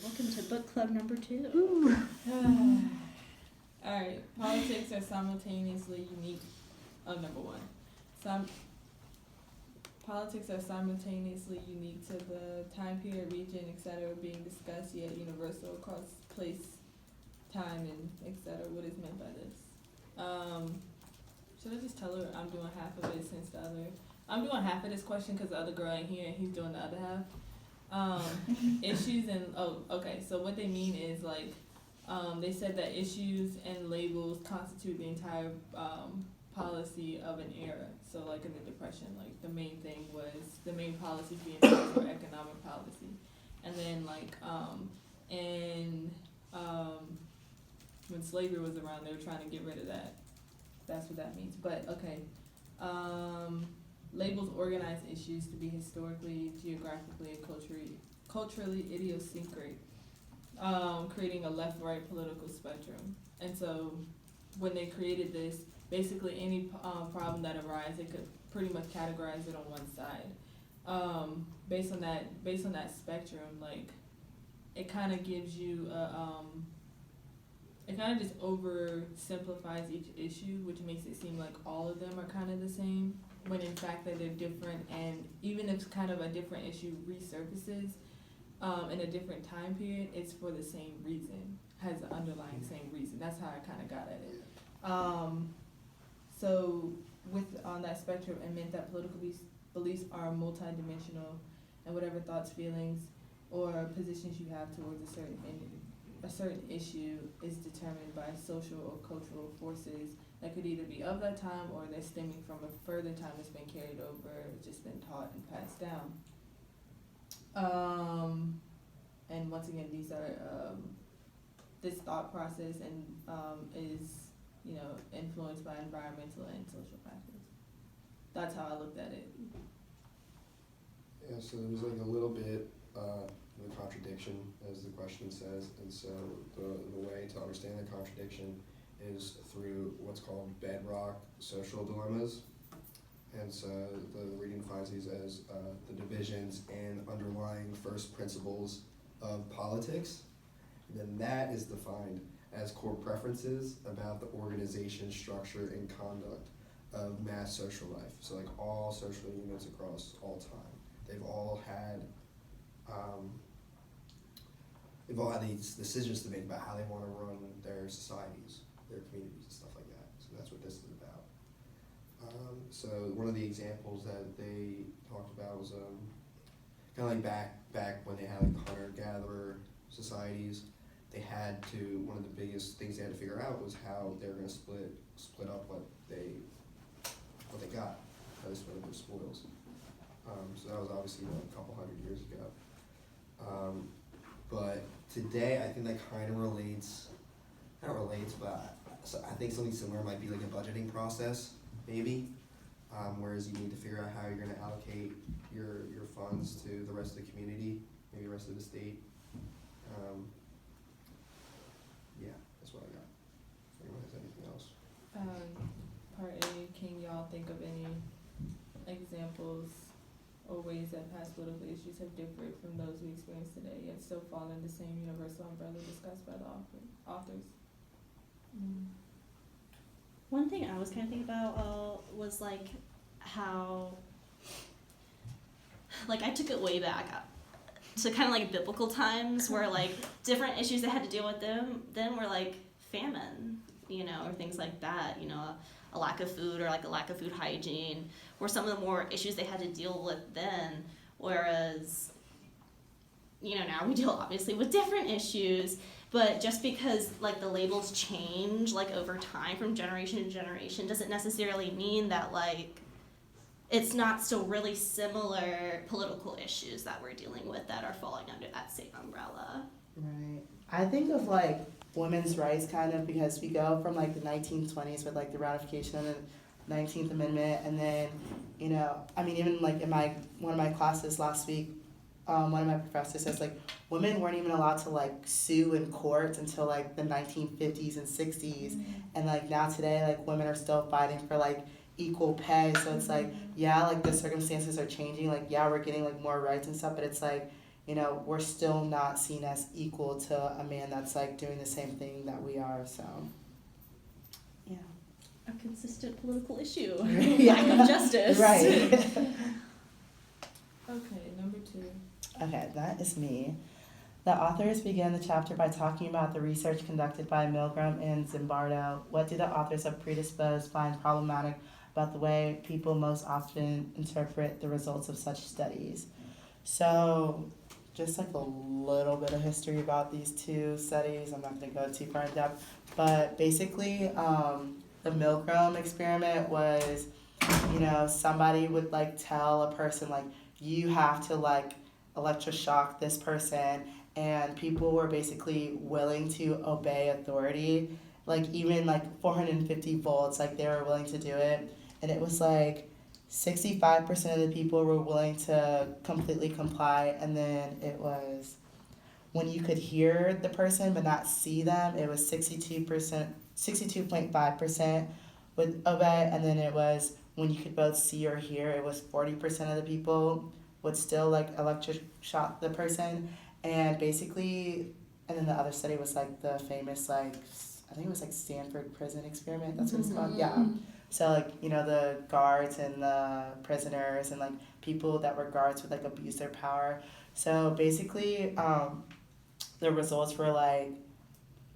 Welcome to book club number 2. Alright, politics are simultaneously unique. Number 1. Politics are simultaneously unique to the time period, region, etc. being discussed, yet universal across place, time, and etc. What is meant by this? Should I just tell her I'm doing half of it since I'm doing half of this question because the other girl ain't here and he's doing the other half. Issues and, okay, so what they mean is like, they said that issues and labels constitute the entire policy of an era. So like in the Depression, like the main thing was the main policy being for economic policy. And then like when slavery was around, they were trying to get rid of that. That's what that means. But okay. Labels organize issues to be historically, geographically, and culturally idiosyncratic, creating a left-right political spectrum. And so when they created this, basically any problem that arises, they could pretty much categorize it on one side. Based on that spectrum, like it kind of gives you it kind of just oversimplifies each issue, which makes it seem like all of them are kind of the same, when in fact that they're different. And even if kind of a different issue resurfaces in a different time period, it's for the same reason, has the underlying same reason. That's how I kind of got at it. So on that spectrum, it meant that political beliefs are multidimensional, and whatever thoughts, feelings, or positions you have towards a certain issue is determined by social or cultural forces that could either be of that time or they're stemming from a further time that's been carried over, just been taught and passed down. And once again, these are this thought process and is influenced by environmental and social factors. That's how I looked at it. Yeah, so there's like a little bit of a contradiction, as the question says, and so the way to understand the contradiction is through what's called bedrock social dilemmas. And so the reading defines these as the divisions and underlying first principles of politics. And then that is defined as core preferences about the organization, structure, and conduct of mass social life. So like all social units across all time, they've all had these decisions to make about how they want to run their societies, their communities, and stuff like that. So that's what this is about. So one of the examples that they talked about was kind of like back when they had like hunter-gatherer societies. They had to, one of the biggest things they had to figure out was how they were going to split up what they got, how they split up their spoils. So that was obviously a couple hundred years ago. But today, I think that kind of but I think something similar might be like a budgeting process, maybe. Whereas you need to figure out how you're going to allocate your funds to the rest of the community, maybe the rest of the state. Yeah, that's what I got. If anyone has anything else. Part A, can y'all think of any examples or ways that past political issues have differed from those we experience today, yet still fall in the same universal umbrella discussed by the authors? One thing I was kind of thinking about was like how, like I took it way back to kind of like biblical times where like different issues that had to deal with them were like famine, or things like that, a lack of food or like a lack of food hygiene were some of the more issues they had to deal with then, whereas, now we deal obviously with different issues, but just because like the labels change like over time from generation to generation doesn't necessarily mean that like it's not still really similar political issues that we're dealing with that are falling under that same umbrella. Right. I think of like women's rights kind of because we go from like the 1920s with like the ratification of the 19th Amendment, and then even like in one of my classes last week, one of my professors says like women weren't even allowed to like sue in courts until like the 1950s and 60s, and like now today like women are still fighting for like equal pay. So it's like, yeah, like the circumstances are changing, like yeah, we're getting like more rights and stuff, but it's like, we're still not seen as equal to a man that's like doing the same thing that we are. So, yeah. A consistent political issue. Yeah. Justice. Right. Okay, number 2. Okay, that is me. The authors began the chapter by talking about the research conducted by Milgram and Zimbardo. What do the authors of Predisposed find problematic about the way people most often interpret the results of such studies? So, just like a little bit of history about these two studies. I'm not going to go too far in depth, but basically, the Milgram experiment was, somebody would like tell a person like, you have to like electroshock this person, and people were basically willing to obey authority, like even like 450 volts, like they were willing to do it. And it was like 65% of the people were willing to completely comply, and then it was when you could hear the person but not see them, it was 62.5% would obey, and then it was when you could both see or hear, it was 40% of the people would still like electroshock the person. And basically, and then the other study was like the famous like, I think it was like Stanford prison experiment, that's what it's called, yeah. So like, the guards and the prisoners and like people that were guards would like abuse their power. So basically, the results were like,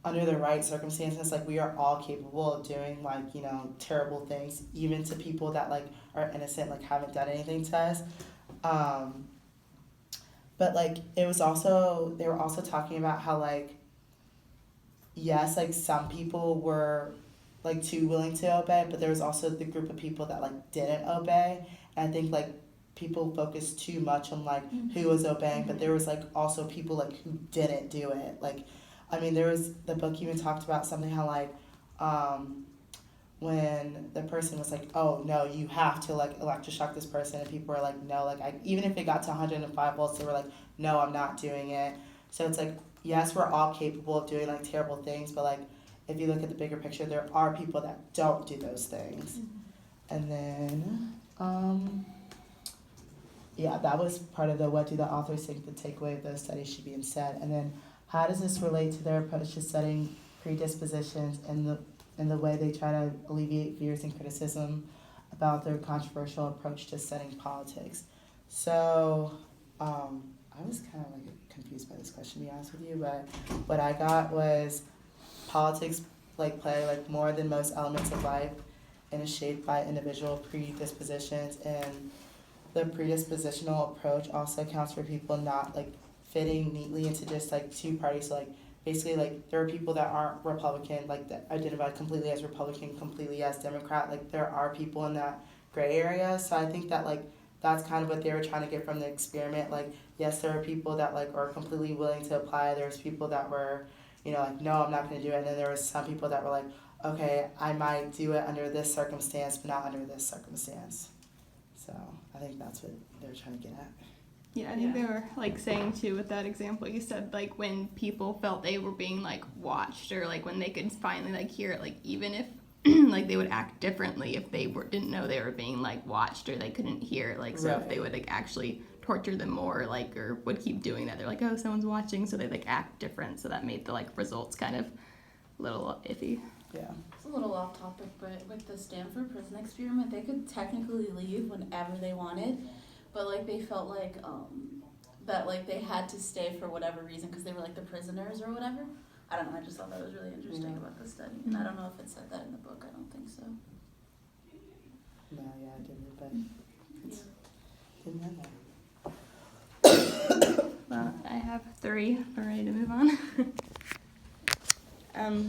under the right circumstances, like we are all capable of doing like, terrible things, even to people that like are innocent, like haven't done anything to us. But like they were also talking about how like, yes, like some people were like too willing to obey, but there was also the group of people that like didn't obey. And I think like people focused too much on like who was obeying, but there was like also people like who didn't do it. Like, I mean, there was, the book even talked about something how like, when the person was like, oh no, you have to like electroshock this person, and people were like, no, like even if it got to 105 volts, they were like, no, I'm not doing it. So it's like, yes, we're all capable of doing like terrible things, but like if you look at the bigger picture, there are people that don't do those things. And then yeah, that was part of the what do the authors think the takeaway of those studies should be instead. And then how does this relate to their approach to studying predispositions and the way they try to alleviate fears and criticism about their controversial approach to studying politics? So I was kind of like confused by this question, to be honest with you, but what I got was politics like play like more than most elements of life and is shaped by individual predispositions, and the predispositional approach also accounts for people not like fitting neatly into just like two parties. So like basically like there are people that aren't Republican, like that identify completely as Republican, completely as Democrat. Like there are people in that gray area. So I think that like that's kind of what they were trying to get from the experiment. Like yes, there are people that like are completely willing to apply. There's people that were, like no, I'm not going to do it. And then there was some people that were like, okay, I might do it under this circumstance, but not under this circumstance. So I think that's what they were trying to get at. Yeah, I think they were like saying too with that example you said, like when people felt they were being like watched, or like when they could finally like hear it, like even if like they would act differently if they didn't know they were being like watched, or they couldn't hear it, like so Right. If they would like actually torture them more, like, or would keep doing that, they're like, oh, someone's watching, so they like act different, so that made the like results kind of a little iffy. Yeah. It's a little off topic, but with the Stanford prison experiment, they could technically leave whenever they wanted, but like they felt like that like they had to stay for whatever reason because they were like the prisoners or whatever. I don't know. I just thought that was really interesting about the study, and I don't know if it said that in the book. I don't think so. No, yeah, I didn't, but it's didn't know that. Well, I have 3. We're ready to move on.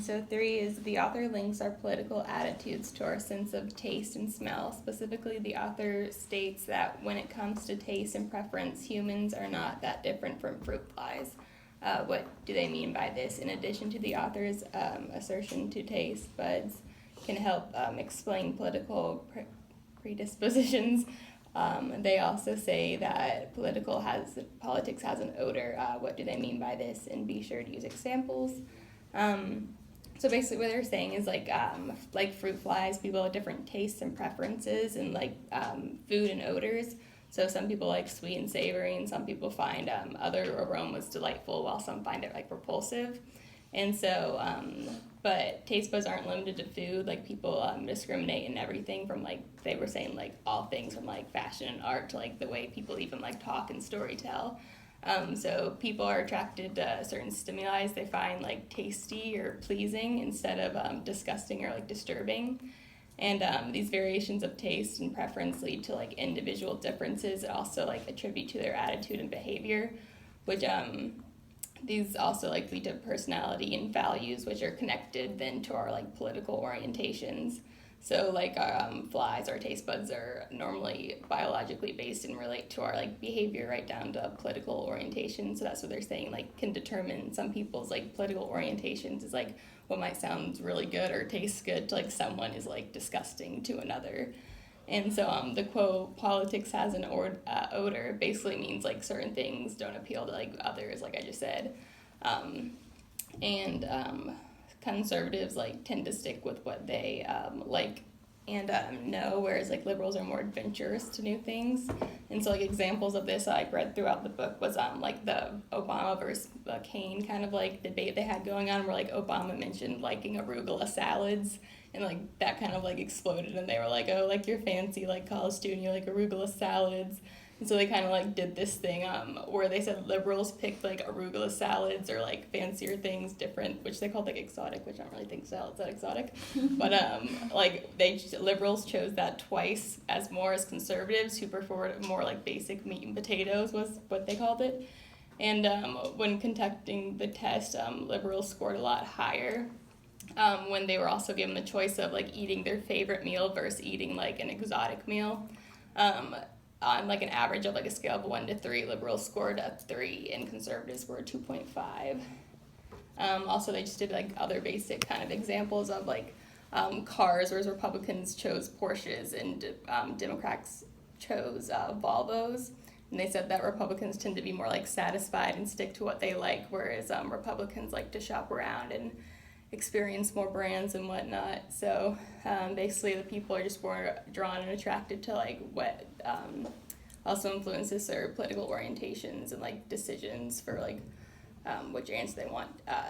So 3 is the author links our political attitudes to our sense of taste and smell. Specifically, the author states that when it comes to taste and preference, humans are not that different from fruit flies. What do they mean by this? In addition to the author's assertion to taste buds can help explain political predispositions, they also say that politics has an odor. What do they mean by this? And be sure to use examples. So basically what they're saying is like fruit flies, people have different tastes and preferences and like food and odors. So some people like sweet and savory, and some people find other aromas delightful, while some find it like repulsive. And so, but taste buds aren't limited to food. Like people discriminate in everything from like they were saying like all things from like fashion and art to like the way people even like talk and story tell. So people are attracted to certain stimuli they find like tasty or pleasing instead of disgusting or like disturbing. And these variations of taste and preference lead to like individual differences that also like attribute to their attitude and behavior, which these also like lead to personality and values, which are connected then to our like political orientations. So like flies, our taste buds are normally biologically based and relate to our like behavior right down to political orientation. So that's what they're saying, like can determine some people's like political orientations is like what might sound really good or tastes good to like someone is like disgusting to another. And so the quote, politics has an odor, basically means like certain things don't appeal to like others, like I just said. Conservatives like tend to stick with what they like and know, whereas like liberals are more adventurous to new things. And so like examples of this I read throughout the book was like the Obama versus McCain kind of like debate they had going on, where like Obama mentioned liking arugula salads, and like that kind of like exploded, and they were like, oh, like you're fancy like college student, you like arugula salads. And so they kind of like did this thing where they said liberals picked like arugula salads or like fancier things different, which they called like exotic, which I don't really think salads that exotic. But like liberals chose that twice as more as conservatives who preferred more like basic meat and potatoes was what they called it. And when conducting the test, liberals scored a lot higher when they were also given the choice of like eating their favorite meal versus eating like an exotic meal. On like an average of like a scale of 1 to 3, liberals scored a 3 and conservatives scored 2.5. Also, they just did like other basic kind of examples of like cars, whereas Republicans chose Porsches and Democrats chose Volvos. And they said that Republicans tend to be more like satisfied and stick to what they like, whereas Republicans like to shop around and experience more brands and whatnot. So basically the people are just more drawn and attracted to like what also influences their political orientations and like decisions for like which answer they want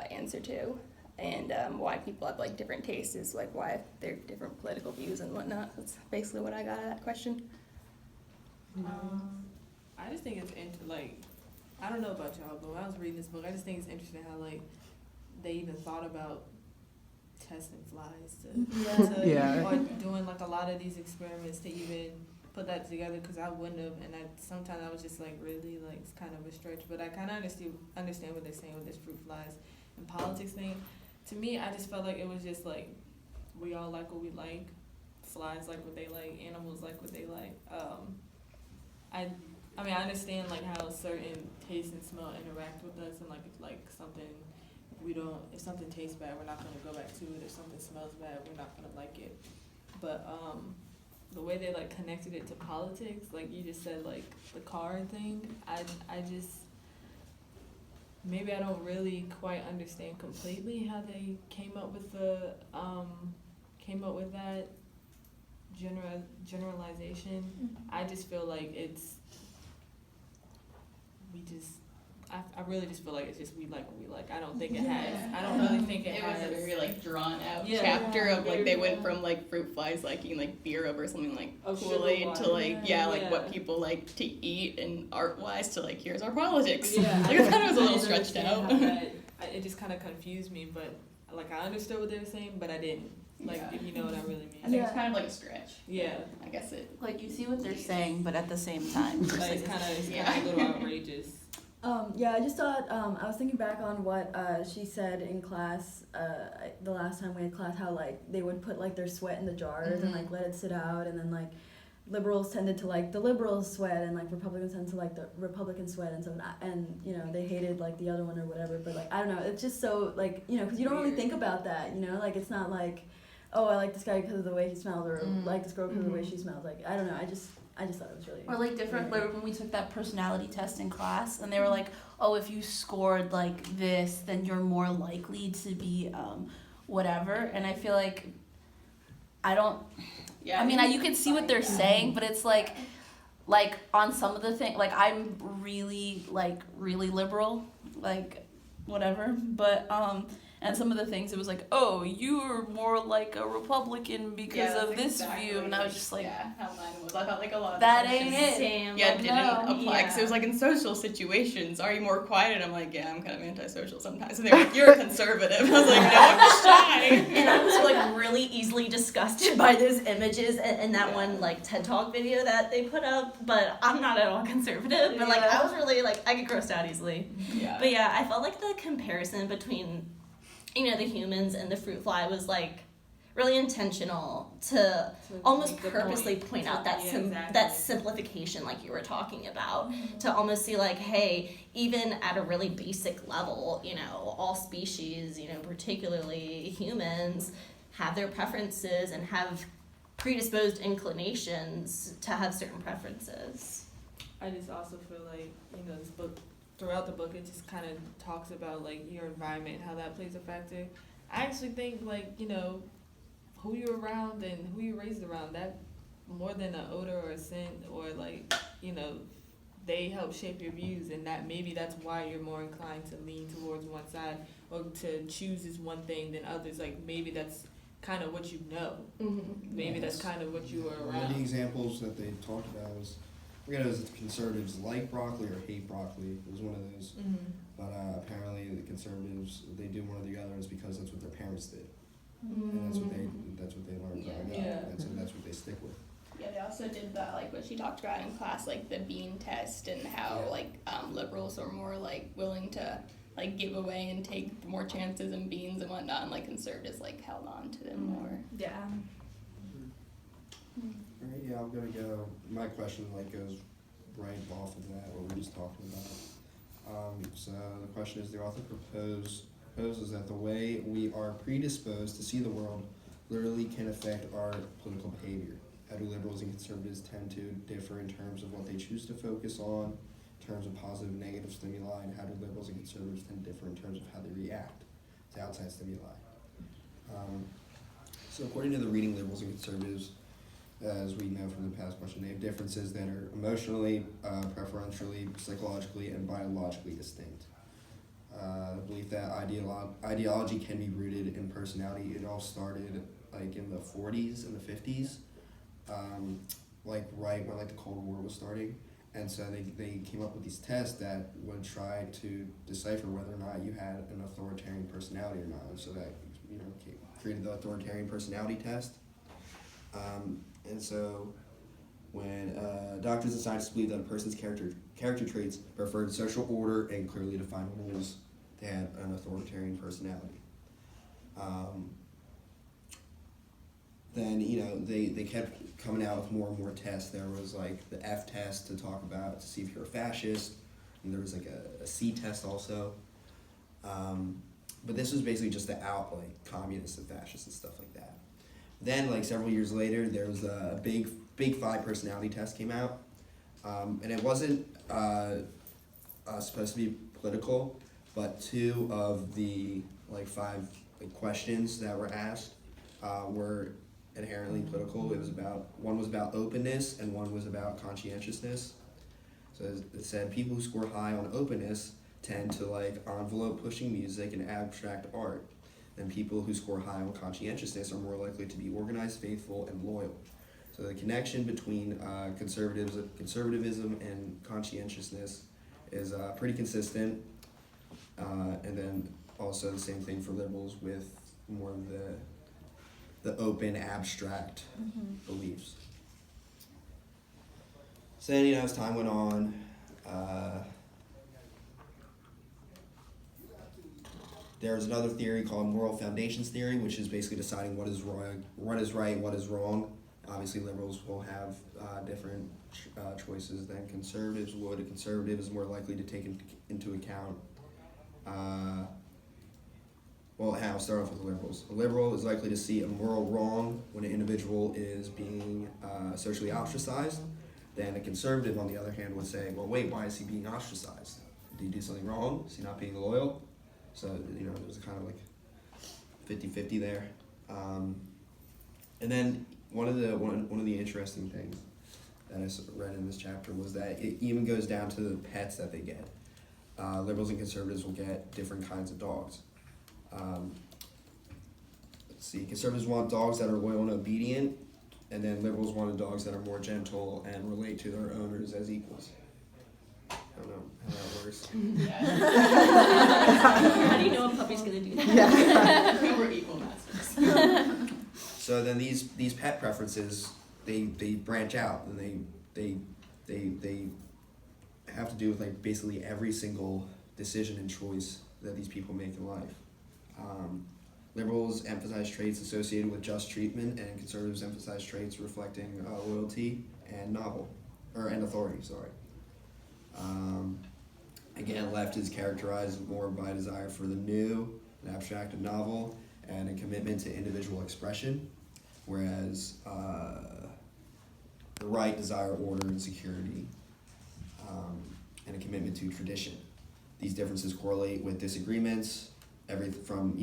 answer to, and why people have like different tastes is like why they're different political views and whatnot. That's basically what I got out of that question. I just think it's like, I don't know about y'all, but when I was reading this book, I just think it's interesting how like they even thought about testing flies or doing like a lot of these experiments to even put that together, because I wouldn't have, and sometimes I was just like, really, like it's kind of a stretch, but I kind of understand what they're saying with this fruit flies and politics thing. To me, I just felt like it was just like we all like what we like, flies like what they like, animals like what they like. I mean, I understand like how certain taste and smell interact with us, and like something. If something tastes bad, we're not gonna go back to it. If something smells bad, we're not gonna like it. But the way they like connected it to politics, like you just said, like the car thing, I just, maybe I don't really quite understand completely how they came up with that generalization. I just feel like I really just feel like it's just we like what we like. I don't think it has. I don't really think it has. It was a very like drawn out chapter of like they went from like fruit flies liking like beer over something like Kool-Aid to like like what people like to eat and art wise to like here's our politics. Like it kind of was a little stretched out. It just kind of confused me, but like I understood what they were saying, but I didn't. Like if you know what I really mean. I think it's kind of like a stretch. Yeah. I guess it. Like you see what they're saying, but at the same time, like, it's kind of a little outrageous. I just thought, I was thinking back on what she said in class the last time we had class, how like they would put like their sweat in the jars and like let it sit out, and then like liberals tended to like the liberals sweat and like Republicans tended to like the Republican sweat, and so and you know they hated like the other one or whatever, but like I don't know, it's just so like, you know, because you don't really think about that, you know, like it's not like, oh, I like this guy because of the way he smells, or like this girl because of the way she smells. Like I don't know, I just thought it was really. Or like different, like when we took that personality test in class, and they were like, oh, if you scored like this, then you're more likely to be whatever. And I feel like I don't. Yeah. I mean, you can see what they're saying, but it's like like on some of the things, like I'm really liberal, like whatever, but and some of the things it was like, oh, you're more like a Republican because of this view, and I was just like, how mine was. I felt like a lot of that questions ain't it. Same. Yeah, Like, didn't no. apply because it was like in social situations, are you more quiet? And I'm like, yeah, I'm kind of antisocial sometimes. And they're like, you're a conservative. I was like, no, I'm just shy. And I was like really easily disgusted by those images and that one like TED Talk video that they put up, but I'm not at all conservative. But like I was really like I get grossed out easily. Yeah. But yeah, I felt like the comparison between, you know, the humans and the fruit fly was like really intentional to almost make the purposely point out that that simplification like you were talking about, to almost see like, hey, even at a really basic level, you know, all species, you know, particularly humans, have their preferences and have predisposed inclinations to have certain preferences. I just also feel like, you know, this book, throughout the book, it just kind of talks about, like, your environment and how that plays a factor. I actually think, like, you know, who you're around and who you're raised around, that more than an odor or a scent or, like, you know, they help shape your views, and that maybe that's why you're more inclined to lean towards one side or to choose this one thing than others. Like, maybe that's kind of what you know. Mm-hmm. Maybe that's kind of what you were One of the around. examples that they talked about was, I forget if it was conservatives like broccoli or hate broccoli. It was one of those. But apparently the conservatives, they do one or the other, and it's because that's what their parents did. And that's what they learned growing up. Yeah. That's what they stick with. Yeah, they also did that, like what she talked about in class, like the bean test and how Yeah. like liberals are more like willing to like give away and take more chances in beans and whatnot, and like conservatives like held on to them more. Yeah. Alright, yeah, I'm gonna go, my question like goes right off of that, what we were just talking about. So the question is, the author proposes that the way we are predisposed to see the world literally can affect our political behavior. How do liberals and conservatives tend to differ in terms of what they choose to focus on, in terms of positive and negative stimuli, and how do liberals and conservatives tend to differ in terms of how they react to outside stimuli? So according to the reading, liberals and conservatives, as we know from the past question, they have differences that are emotionally, preferentially, psychologically, and biologically distinct. The belief that ideology can be rooted in personality, it all started like in the 40s and the 50s, like right when like the Cold War was starting. And so they came up with these tests that would try to decipher whether or not you had an authoritarian personality or not. And so that, you know, created the authoritarian personality test. And so when doctors and scientists believe that a person's character traits preferred social order and clearly defined rules, they had an authoritarian personality. Then, you know, they kept coming out with more and more tests. There was like the F test to talk about, to see if you're a fascist, and there was like a C test also. But this was basically just to out like communists and fascists and stuff like that. Then, like several years later, there was a big five personality test came out, and it wasn't supposed to be political, but two of the like five like, questions that were asked were inherently political. One was about openness and one was about conscientiousness. So it said people who score high on openness tend to like envelope pushing music and abstract art. And people who score high on conscientiousness are more likely to be organized, faithful, and loyal. So the connection between conservatism and conscientiousness is pretty consistent. And then also the same thing for liberals with more of the open, abstract beliefs. So then, you know, as time went on, there's another theory called moral foundations theory, which is basically deciding what is right, what is wrong. Obviously, liberals will have different choices than conservatives would. A conservative is more likely to take into account. I'll start off with the liberals. A liberal is likely to see a moral wrong when an individual is being socially ostracized. Then a conservative, on the other hand, would say, well, wait, why is he being ostracized? Did he do something wrong? Is he not being loyal? So, you know, there's kind of like 50-50 there. And then one of the interesting things that I read in this chapter was that it even goes down to the pets that they get. Liberals and conservatives will get different kinds of dogs. Let's see, conservatives want dogs that are loyal and obedient, and then liberals wanted dogs that are more gentle and relate to their owners as equals. I don't know how that works. How do you know a puppy's gonna do that? Yeah. We're equal masters. So then these pet preferences, they branch out, and they have to do with like basically every single decision and choice that these people make in life. Liberals emphasize traits associated with just treatment, and conservatives emphasize traits reflecting loyalty and authority. Sorry. Again, left is characterized more by a desire for the new, an abstract and novel, and a commitment to individual expression, whereas the right desire order and security, and a commitment to tradition. These differences correlate with disagreements, everything from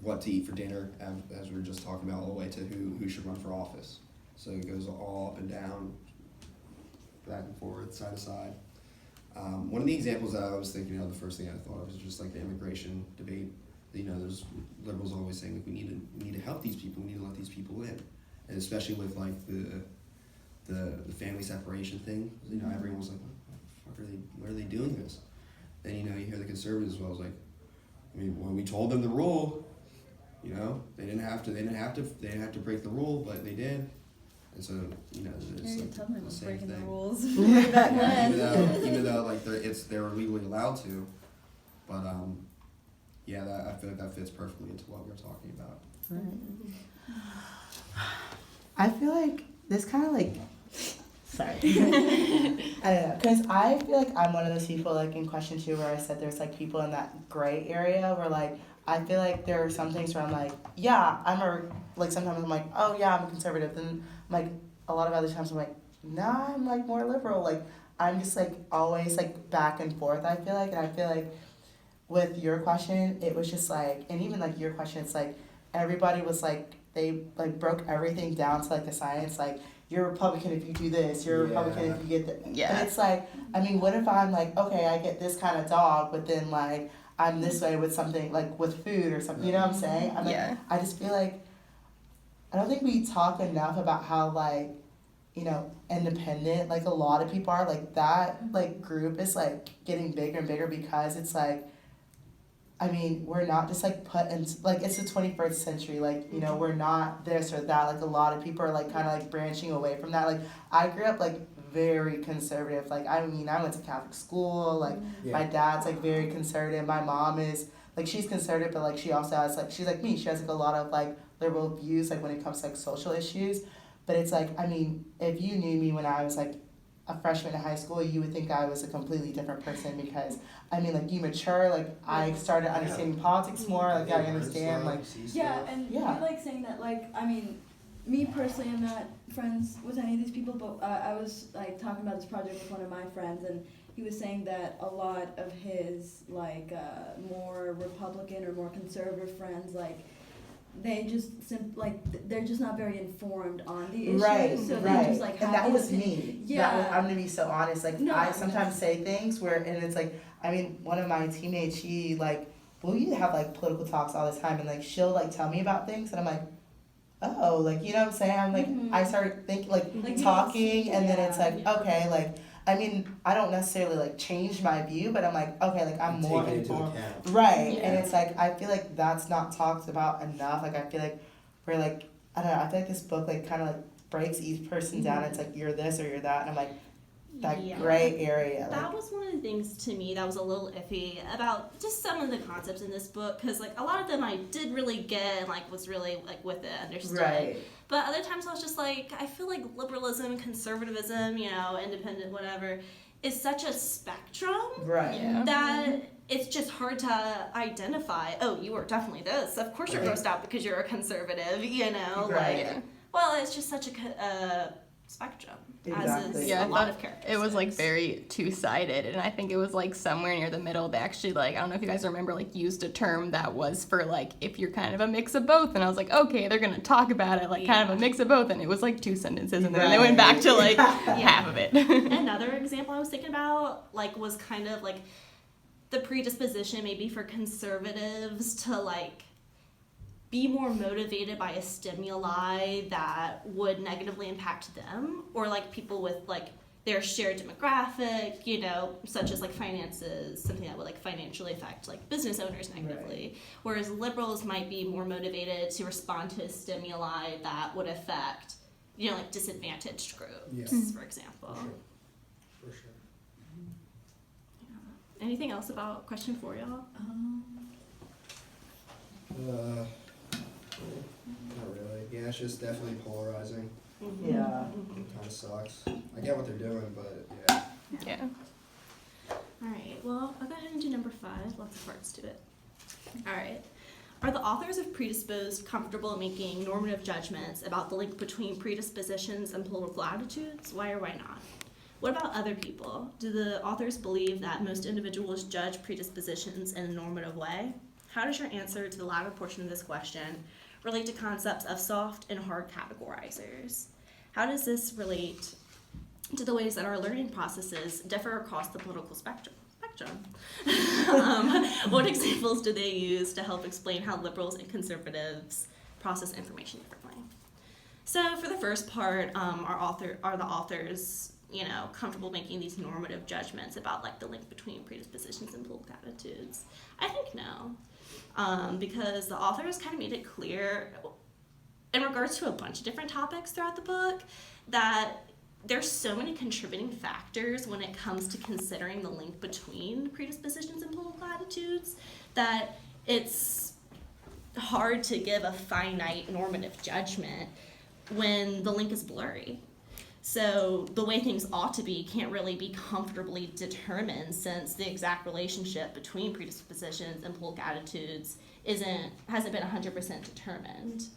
what to eat for dinner, as we were just talking about, all the way to who should run for office. So it goes all up and down, back and forth, side to side. One of the examples that I was thinking of, the first thing I thought of, was just like the immigration debate. There's liberals always saying like we need to help these people, we need to let these people in, and especially with like the family separation thing. Everyone was like, why are they doing this? And you hear the conservatives as well. It's like, when we told them the rule, they didn't have to break the rule, but they did. And so, it's like tell me the same breaking the thing. rules. Back then. Even though like they were legally allowed to, but I feel like that fits perfectly into what we're talking about. I feel like this kind of like, sorry. I don't know, because I feel like I'm one of those people like in question 2 where I said there's like people in that gray area where like I feel like there are some things where I'm like, yeah, sometimes I'm like, oh yeah, I'm a conservative. Then like a lot of other times I'm like, nah, I'm like more liberal. Like I'm just like always like back and forth, I feel like. And I feel like with your question, it was just like, and even like your question, it's like everybody was like, they like broke everything down to like the science, like you're a Republican if you do this, you're a Republican if you get that. Yeah. But it's like, what if I'm like, okay, I get this kind of dog, but then like I'm this way with something like with food or something, you know what I'm saying? I'm like, I just feel like, I don't think we talk enough about how like, independent, like a lot of people are, like that like group is like getting bigger and bigger because it's like, we're not just like put in, like it's the 21st century, like, we're not this or that, like a lot of people are like kind of like branching away from that. Like I grew up like very conservative, like I went to Catholic school, like my dad's like very conservative, my mom is like, she's conservative, but like she also has like, she's like me, she has like a lot of like liberal views like when it comes to like social issues. But it's like, if you knew me when I was like a freshman in high school, you would think I was a completely different person because like you mature, like I started understanding politics more, like I understand like and you like saying that, like me personally, I'm not friends with any of these people, but I was like talking about this project with one of my friends, and he was saying that a lot of his like more Republican or more conservative friends, like they just they're just not very informed on the issues, so they just like have and that was me. I'm gonna be so honest, like I sometimes say things where, and it's like, one of my teammates, she like, we have like political talks all the time, and like she'll like tell me about things, and I'm like, oh, like you know what I'm saying, I'm like I started thinking like talking, and then it's like okay, like I don't necessarily like change my view, but I'm like, okay, like I'm more informed. Right. Yeah. And it's like, I feel like that's not talked about enough. Like, I feel like we're like, I don't know, I feel like this book like kind of like breaks each person down. It's like, you're this or you're that. And I'm like, that gray area. That was one of the things to me that was a little iffy about just some of the concepts in this book, because like a lot of them I did really get and like was really like with it, understood. Right. But other times I was just like, I feel like liberalism, conservatism, independent, whatever, is such a spectrum that it's just hard to identify. Oh, you are definitely this. Of course you're grossed out because you're a conservative, Well, it's just such a spectrum, Exactly. as is Yeah, I a lot thought of characters. it was like very two-sided, and I think it was like somewhere near the middle. They actually like, I don't know if you guys remember, like used a term that was for like if you're kind of a mix of both, and I was like, okay, they're gonna talk about it like kind of a mix of both, and it was like 2 sentences, and then they went back to like half of it. Another example I was thinking about like was kind of like the predisposition maybe for conservatives to like be more motivated by a stimuli that would negatively impact them, or like people with like their shared demographic, you know, such as like finances, something that would like financially affect like business owners negatively. Right. Whereas liberals might be more motivated to respond to a stimuli that would affect, you know, like disadvantaged groups, for example. For sure. Yeah. Anything else about question 4, y'all? Not really. Yeah, it's just definitely polarizing. Mm-hmm. Yeah. It kind of sucks. I get what they're doing, but yeah. Yeah. All right, well, I'll go ahead and do number 5. Lots of parts to it. All right. Are the authors of Predisposed comfortable making normative judgments about the link between predispositions and political attitudes? Why or why not? What about other people? Do the authors believe that most individuals judge predispositions in a normative way? How does your answer to the latter portion of this question relate to concepts of soft and hard categorizers? How does this relate to the ways that our learning processes differ across the political spectrum? What examples do they use to help explain how liberals and conservatives process information differently? So for the first part, are the authors, you know, comfortable making these normative judgments about like the link between predispositions and political attitudes? I think no. Because the authors kind of made it clear in regards to a bunch of different topics throughout the book that there's so many contributing factors when it comes to considering the link between predispositions and political attitudes that it's hard to give a finite normative judgment when the link is blurry. So the way things ought to be can't really be comfortably determined, since the exact relationship between predispositions and political attitudes hasn't been 100% determined.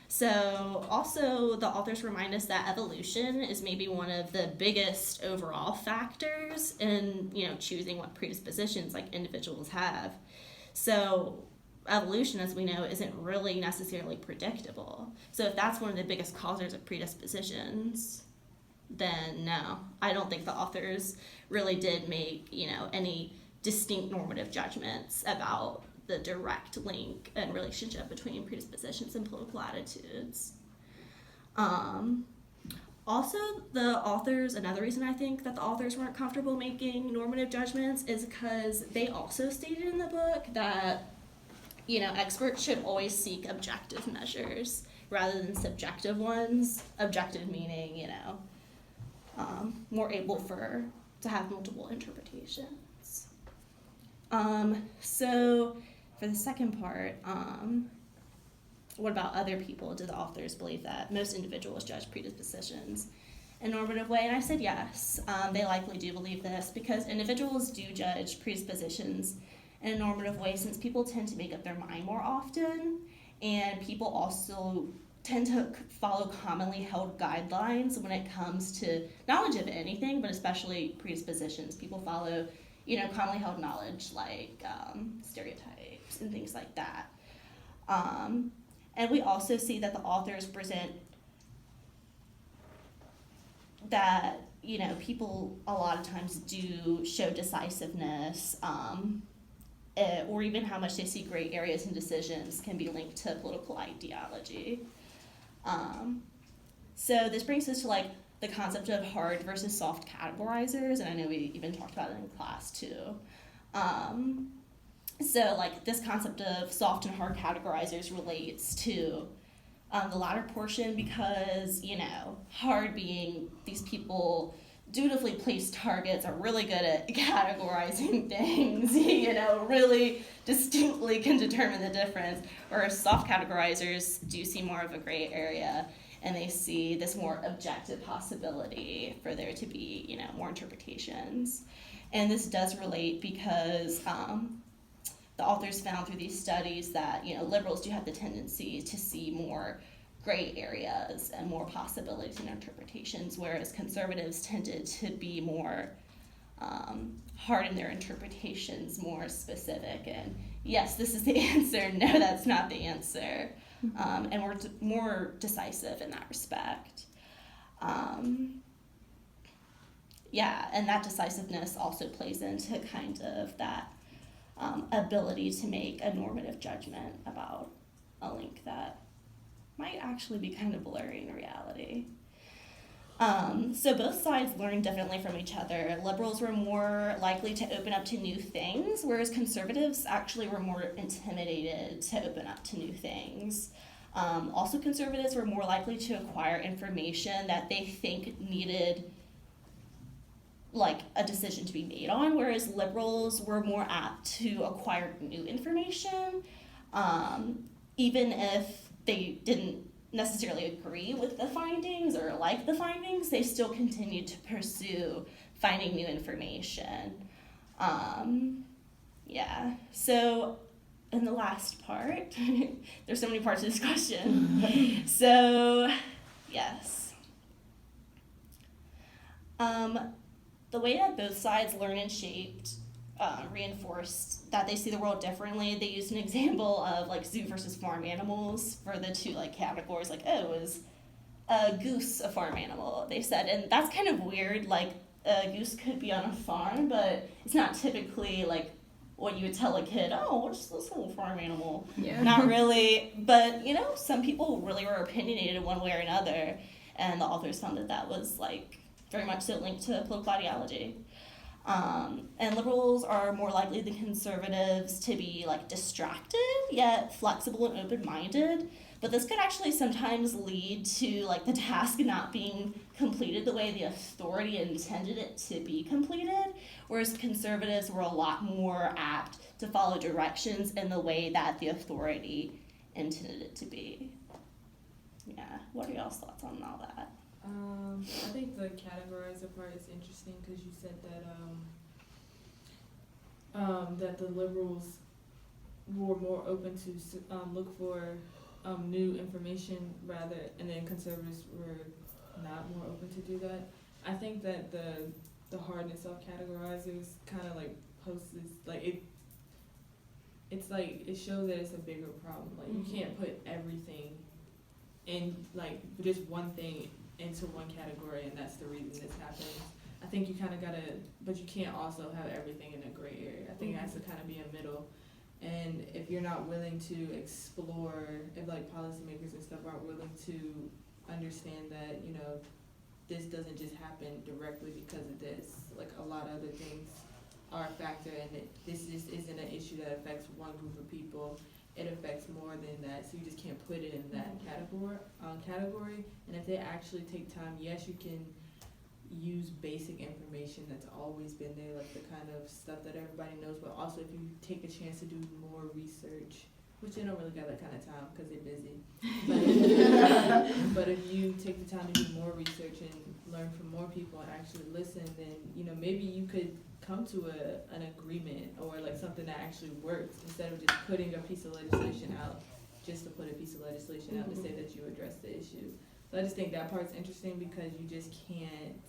So also the authors remind us that evolution is maybe one of the biggest overall factors in, you know, choosing what predispositions like individuals have. So evolution, as we know, isn't really necessarily predictable. So if that's one of the biggest causes of predispositions, then no, I don't think the authors really did make, you know, any distinct normative judgments about the direct link and relationship between predispositions and political attitudes. Also, another reason I think that the authors weren't comfortable making normative judgments is because they also stated in the book that, you know, experts should always seek objective measures rather than subjective ones. Objective meaning, you know, more able to have multiple interpretations. So for the second part, what about other people? Do the authors believe that most individuals judge predispositions in a normative way? And I said yes. They likely do believe this because individuals do judge predispositions in a normative way, since people tend to make up their mind more often, and people also tend to follow commonly held guidelines when it comes to knowledge of anything, but especially predispositions. People follow, you know, commonly held knowledge like stereotypes and things like that. And we also see that the authors present that, you know, people a lot of times do show decisiveness, or even how much they see gray areas in decisions can be linked to political ideology. So this brings us to like the concept of hard versus soft categorizers, and I know we even talked about it in class too. So like this concept of soft and hard categorizers relates to the latter portion because, you know, hard being these people dutifully placed targets are really good at categorizing things, you know, really distinctly can determine the difference, whereas soft categorizers do see more of a gray area and they see this more objective possibility for there to be, you know, more interpretations. And this does relate because the authors found through these studies that, you know, liberals do have the tendency to see more gray areas and more possibilities and interpretations, whereas conservatives tended to be more hard in their interpretations, more specific, and yes, this is the answer, no, that's not the answer, and we're more decisive in that respect. Yeah, and that decisiveness also plays into kind of that ability to make a normative judgment about a link that might actually be kind of blurry in reality. So both sides learned differently from each other. Liberals were more likely to open up to new things, whereas conservatives actually were more intimidated to open up to new things. Also, conservatives were more likely to acquire information that they think needed like a decision to be made on, whereas liberals were more apt to acquire new information, even if they didn't necessarily agree with the findings or like the findings, they still continued to pursue finding new information. Yeah, so in the last part, there's so many parts of this question. So, yes. The way that both sides learned and shaped reinforced that they see the world differently. They used an example of like zoo versus farm animals for the two like categories. Like, oh, is a goose a farm animal? They said, and that's kind of weird. Like, a goose could be on a farm, but it's not typically like what you would tell a kid. Oh, what's this little farm animal? Yeah. Not really. But you know, some people really were opinionated one way or another, and the authors found that that was like very much so linked to political ideology. And liberals are more likely than conservatives to be like distracted, yet flexible and open-minded. But this could actually sometimes lead to like the task not being completed the way the authority intended it to be completed, whereas conservatives were a lot more apt to follow directions in the way that the authority intended it to be. Yeah, what are y'all's thoughts on all that? I think the categorizer part is interesting because you said that the liberals were more open to look for new information and then conservatives were not more open to do that. I think that the hardness of categorizers kind of like poses like it's like it shows that it's a bigger problem. Like you can't put everything in like just one thing into one category and that's the reason this happens. I think you kind of gotta, but you can't also have everything in a gray area. I think it has to kind of be a middle. And if you're not willing to explore, if like policymakers and stuff aren't willing to understand that, you know, this doesn't just happen directly because of this. Like a lot of other things are a factor, and this just isn't an issue that affects one group of people. It affects more than that, so you just can't put it in that category. And if they actually take time, yes, you can use basic information that's always been there, like the kind of stuff that everybody knows, but also if you take a chance to do more research, which they don't really got that kind of time because they're busy. But if you take the time to do more research and learn from more people and actually listen, then, you know, maybe you could come to an agreement or like something that actually works instead of just putting a piece of legislation out just to put a piece of legislation out to say that you address the issue. So I just think that part's interesting because you just can't,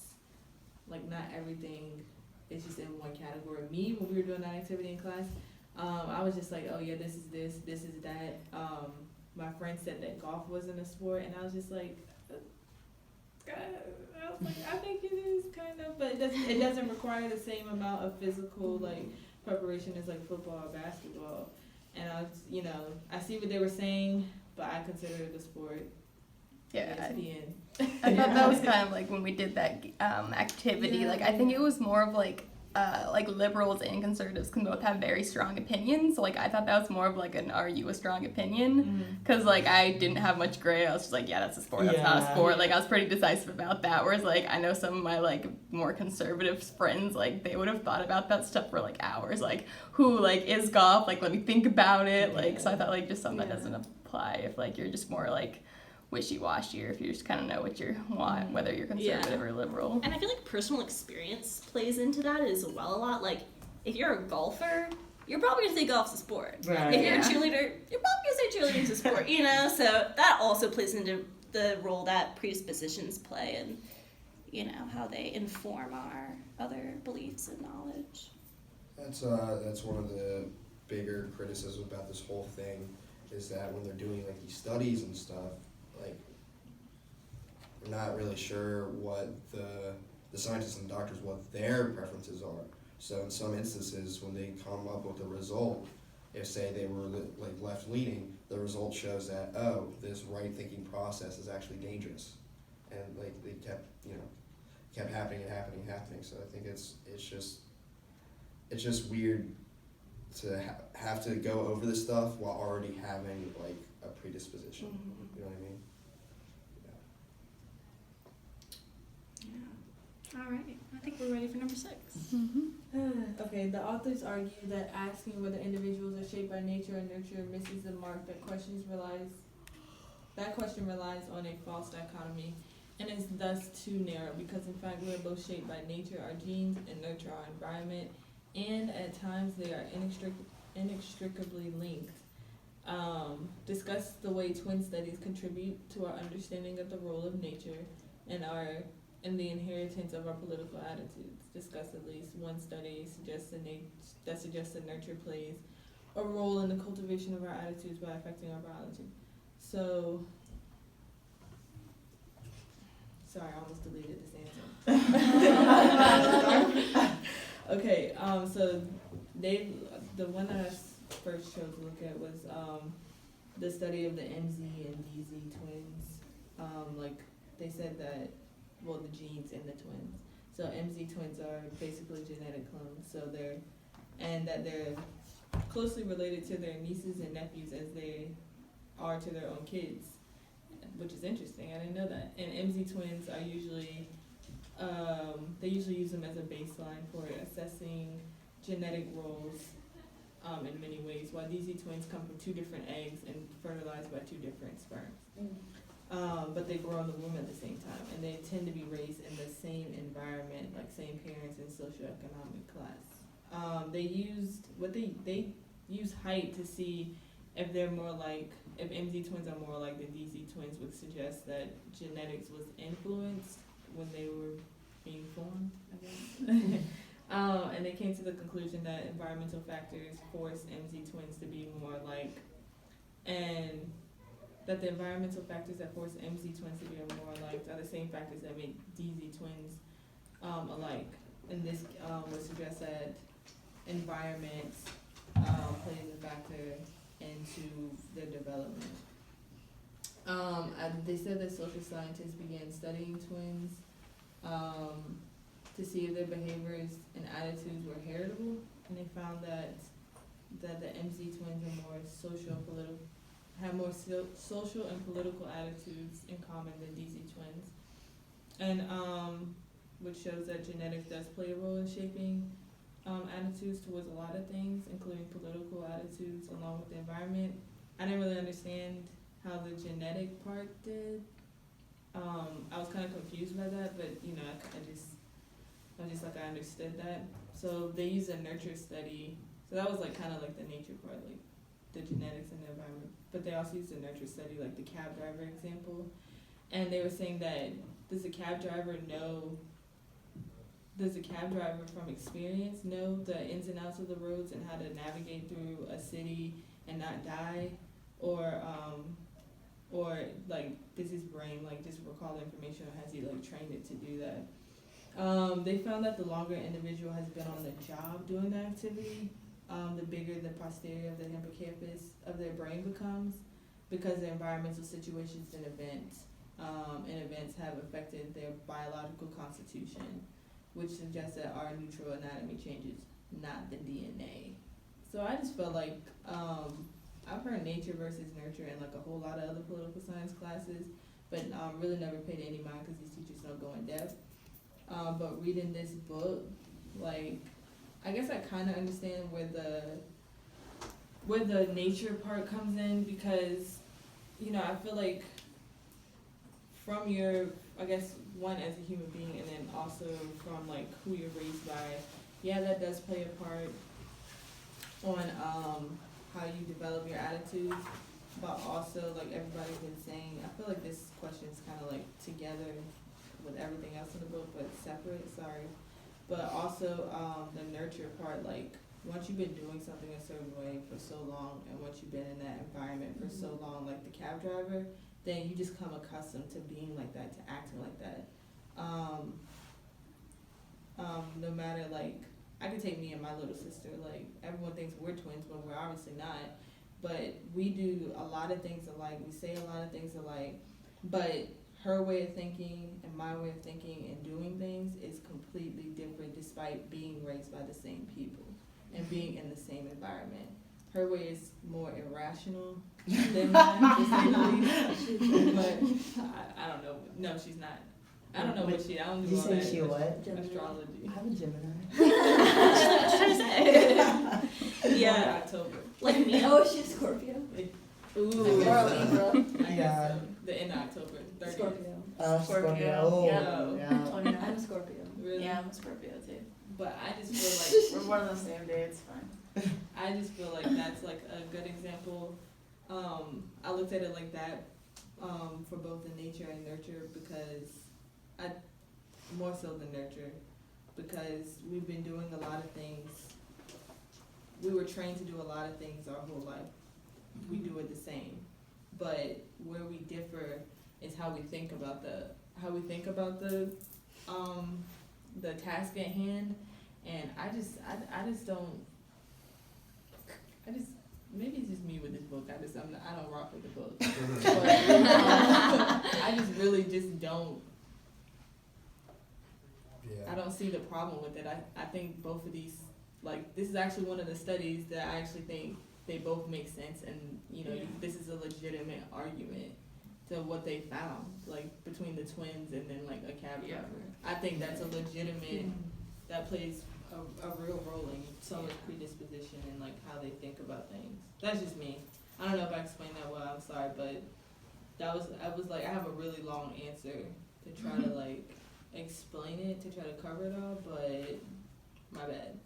like not everything is just in one category. Me, when we were doing that activity in class, I was just like, oh yeah, this is that. My friend said that golf wasn't a sport, and I was just like, I think it is kind of, but it doesn't require the same amount of physical like preparation as like football or basketball. And I was, you know, I see what they were saying, but I consider it a sport. Yeah, I thought that was kind of like when we did that activity. Yeah. Like I think it was more of like liberals and conservatives can both have very strong opinions. So, like I thought that was more of like an are you a strong opinion? Because like I didn't have much gray. I was just like, yeah, that's a sport. That's not a sport. Like I was pretty decisive about that. Whereas like I know some of my like more conservative friends, like they would have thought about that stuff for like hours. Like who like is golf? Like let me think about it. Like so I thought like just something that doesn't apply if like you're just more like wishy-washy or if you just kind of know what you want, whether you're conservative or liberal. And I feel like personal experience plays into that as well a lot. Like, if you're a golfer, you're probably going to say golf's a sport. Right. If you're a cheerleader, you're probably going to say cheerleading's a sport, you know? So that also plays into the role that predispositions play and, you know, how they inform our other beliefs and knowledge. That's one of the bigger criticisms about this whole thing, is that when they're doing like these studies and stuff, like we're not really sure what the scientists and doctors, what their preferences are. So in some instances, when they come up with a result, if say they were like left leaning, the result shows that, oh, this right thinking process is actually dangerous, and like they kept happening and happening and happening. So I think it's just weird to have to go over this stuff while already having like a predisposition. Mm-hmm. You know what I mean? Yeah. All right. I think we're ready for number 6. Okay, the authors argue that asking whether individuals are shaped by nature or nurture misses the mark. That question relies on a false dichotomy and is thus too narrow, because in fact we are both shaped by nature, our genes, and nurture, our environment, and at times they are inextricably linked. Discuss the way twin studies contribute to our understanding of the role of nature and the inheritance of our political attitudes. Discuss at least one study that suggests that nurture plays a role in the cultivation of our attitudes by affecting our biology. So, sorry, I almost deleted this answer. Okay, so the one that I first chose to look at was the study of the MZ and DZ twins. Like they said that, well, the genes in the twins. So MZ twins are basically genetic clones. So they're closely related to their nieces and nephews as they are to their own kids, which is interesting. I didn't know that. And MZ twins are usually they usually use them as a baseline for assessing genetic roles in many ways, while DZ twins come from 2 different eggs and fertilized by 2 different sperms. But they grow in the womb at the same time, and they tend to be raised in the same environment, like same parents and socioeconomic class. They use height to see if they're more like, if MZ twins are more like the DZ twins, would suggest that genetics was influenced when they were being formed, I guess. And they came to the conclusion that environmental factors force MZ twins to be more alike, and that the environmental factors that force MZ twins to be more alike are the same factors that make DZ twins alike. And this would suggest that environment plays a factor into their development. They said that social scientists began studying twins to see if their behaviors and attitudes were heritable, and they found that the MZ twins are more have more social and political attitudes in common than DZ twins, and which shows that genetics does play a role in shaping attitudes towards a lot of things, including political attitudes along with the environment. I didn't really understand how the genetic part did. I was kind of confused by that, but I understood that. So they used a nurture study. So that was like kind of like the nature part, like the genetics and the environment. But they also used a nurture study, like the cab driver example. And they were saying that does a cab driver from experience know the ins and outs of the roads and how to navigate through a city and not die? Or like, does his brain like just recall the information, or has he like trained it to do that? They found that the longer an individual has been on the job doing the activity, the bigger the posterior of the hippocampus of their brain becomes, because the environmental situations and events have affected their biological constitution, which suggests that our neutral anatomy changes, not the DNA. So I just felt like I've heard nature versus nurture in like a whole lot of other political science classes, but really never paid any mind because these teachers don't go in depth. But reading this book, like, I guess I kind of understand where the nature part comes in, because, I feel like from your, I guess, one as a human being, and then also from like who you're raised by, yeah, that does play a part on how you develop your attitudes. but also like everybody's been saying, I feel like this question is kind of like together with everything else in the book, but separate. Sorry, but also the nurture part. Like once you've been doing something a certain way for so long, and once you've been in that environment for so long, like the cab driver, then you just come accustomed to being like that, to acting like that. No matter like, I could take me and my little sister. Like everyone thinks we're twins, but we're obviously not. But we do a lot of things alike. We say a lot of things alike. But her way of thinking and my way of thinking and doing things is completely different, despite being raised by the same people and being in the same environment. Her way is more irrational than mine, to say the least. But I don't know. No, she's not. I don't know what I don't do Did you all say that she what? astrology. I'm a Gemini. What should I say? Yeah. Yeah. October. Like me. Oh, she's Scorpio. Ooh. Libra. I guess Yeah. so. The end of October. 30th. Scorpio. Scorpio. Oh, Yeah. yeah. 29. I'm a Scorpio. Really? Yeah, I'm a Scorpio too. But I just feel like We're born on the same day, it's fine. I just feel like that's like a good example. I looked at it like that for both the nature and nurture, because more so the nurture, because we've been doing a lot of things. We were trained to do a lot of things our whole life. We do it the same, but where we differ is how we think about the task at hand. And I just don't. Maybe it's just me with this book. I don't rock with the book. But I just really just don't. Yeah. I don't see the problem with it. I think both of these, like, this is actually one of the studies that I actually think they both make sense, and this is a legitimate argument to what they found, like between the twins and then like a cab driver. I think that's a legitimate, that plays a real role in someone's predisposition and like how they think about things. That's just me. I don't know if I explained that well. I'm sorry, but I was like, I have a really long answer to try to like explain it, to try to cover it all, but my bad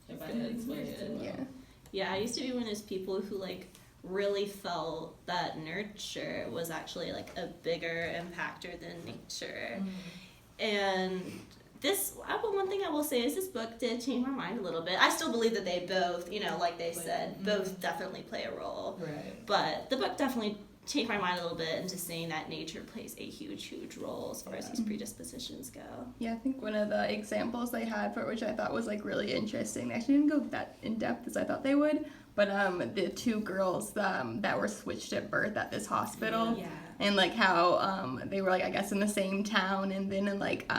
if I didn't explain it well. Yeah. Yeah, I used to be one of those people who like really felt that nurture was actually like a bigger impactor than nature. And one thing I will say is this book did change my mind a little bit. I still believe that they both, like they said, both definitely play a role. Right. But the book definitely changed my mind a little bit into saying that nature plays a huge role as far as these predispositions go. Yeah, I think one of the examples they had for it, which I thought was like really interesting, they actually didn't go that in depth as I thought they would, but the two girls that were switched at birth at this hospital, Yeah. and like how they were like, I guess, in the same town, and then in like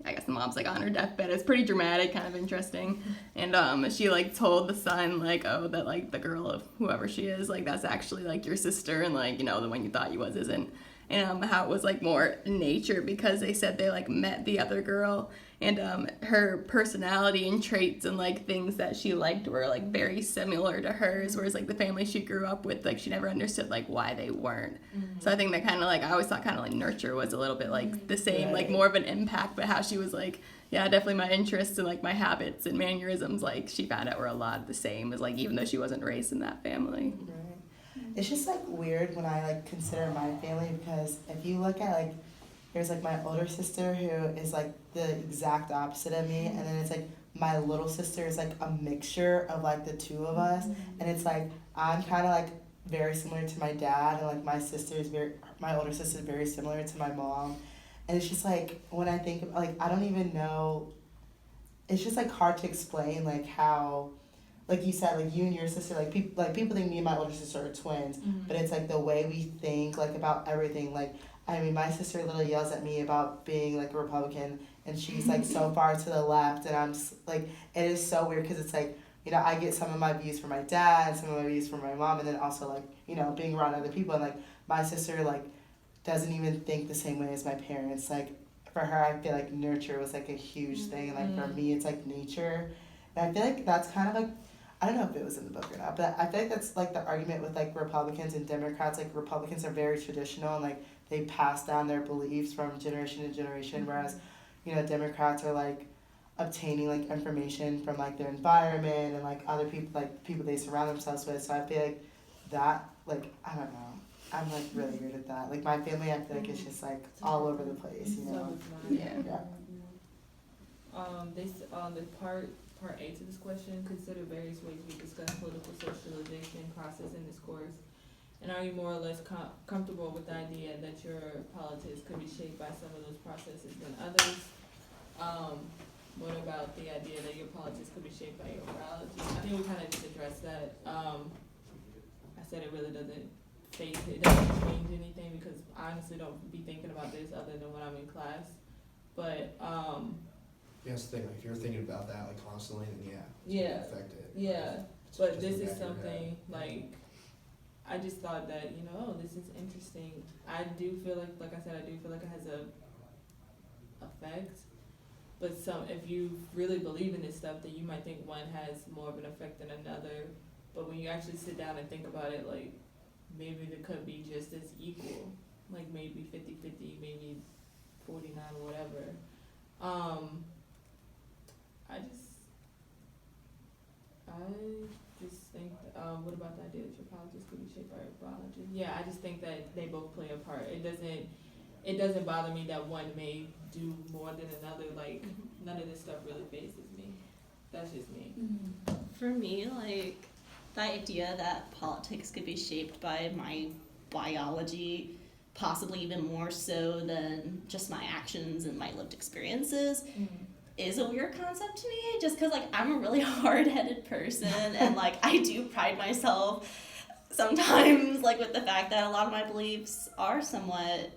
I guess the mom's like on her deathbed. It's pretty dramatic, kind of interesting, and she like told the son like, oh, that like the girl of whoever she is, like that's actually like your sister, and like the one you thought you was isn't. And how it was like more nature, because they said they like met the other girl, and her personality and traits and like things that she liked were like very similar to hers, whereas like the family she grew up with, like she never understood like why they weren't. So I think that kind of like, I always thought kind of like nurture was a little bit like the same, like more of an impact, but how she was like, yeah, definitely my interests and like my habits and mannerisms, like she found out were a lot the same as like, even though she wasn't raised in that family. Right. It's just like weird when I like consider my family, because if you look at like, there's like my older sister who is like the exact opposite of me, and then it's like my little sister is like a mixture of like the two of us, and it's like I'm kind of like very similar to my dad, and like my older sister is very similar to my mom, and it's just like when I think of, like I don't even know, it's just like hard to explain like how. Like you said, like you and your sister, like people think me and my older sister are twins, but it's like the way we think, like about everything. Like, I mean, my sister literally yells at me about being like a Republican, and she's like so far to the left, and I'm just, like, it is so weird, because it's like, I get some of my views from my dad, and some of my views from my mom, and then also like, being around other people, and like my sister like doesn't even think the same way as my parents. Like for her, I feel like nurture was like a huge thing, and like for me, it's like nature, and I feel like that's kind of like. I don't know if it was in the book or not, but I feel like that's like the argument with like Republicans and Democrats. Like Republicans are very traditional, and like they pass down their beliefs from generation to generation, whereas Democrats are like obtaining like information from like their environment and like other people, like people they surround themselves with. So I feel like that, like, I don't know. I'm like really weird at that. Like my family, I feel like it's just like all over the place, you So know. it's mine. Yeah. This the part A to this question, consider various ways we discuss political socialization process in this course. And are you more or less comfortable with the idea that your politics could be shaped by some of those processes than others? What about the idea that your politics could be shaped by your biology? I think we kind of just addressed that. I said it really doesn't it doesn't change anything because I honestly don't be thinking about this other than when I'm in class. But Yeah, that's the thing, like, if you're thinking about that, like, constantly, then it's Yeah. gonna affect it. yeah, It's but just this in the is back of your something head. like I just thought that this is interesting. I do feel like I said, I do feel like it has a effect. But if you really believe in this stuff, then you might think one has more of an effect than another. But when you actually sit down and think about it, like, maybe it could be just as equal. Like, maybe 50-50, maybe 49 or whatever. I just think, what about the idea that your politics could be shaped by your biology? Yeah, I just think that they both play a part. It doesn't bother me that one may do more than another. Like, none of this stuff really phases me. That's just me. For me, like, the idea that politics could be shaped by my biology, possibly even more so than just my actions and my lived experiences, is a weird concept to me, just because, like, I'm a really hard-headed person, and, like, I do pride myself sometimes, like, with the fact that a lot of my beliefs are somewhat,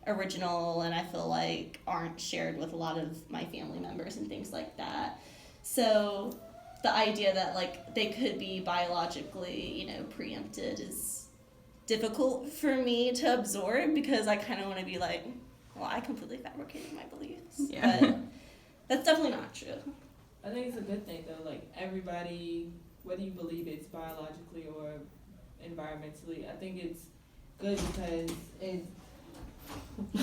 original, and I feel like aren't shared with a lot of my family members and things like that. So the idea that, like, they could be biologically, preempted is difficult for me to absorb, because I kind of want to be like, well, I completely fabricated my beliefs. Yeah. But that's definitely not true. I think it's a good thing, though. Like, everybody, whether you believe it's biologically or environmentally, I think it's good because it... I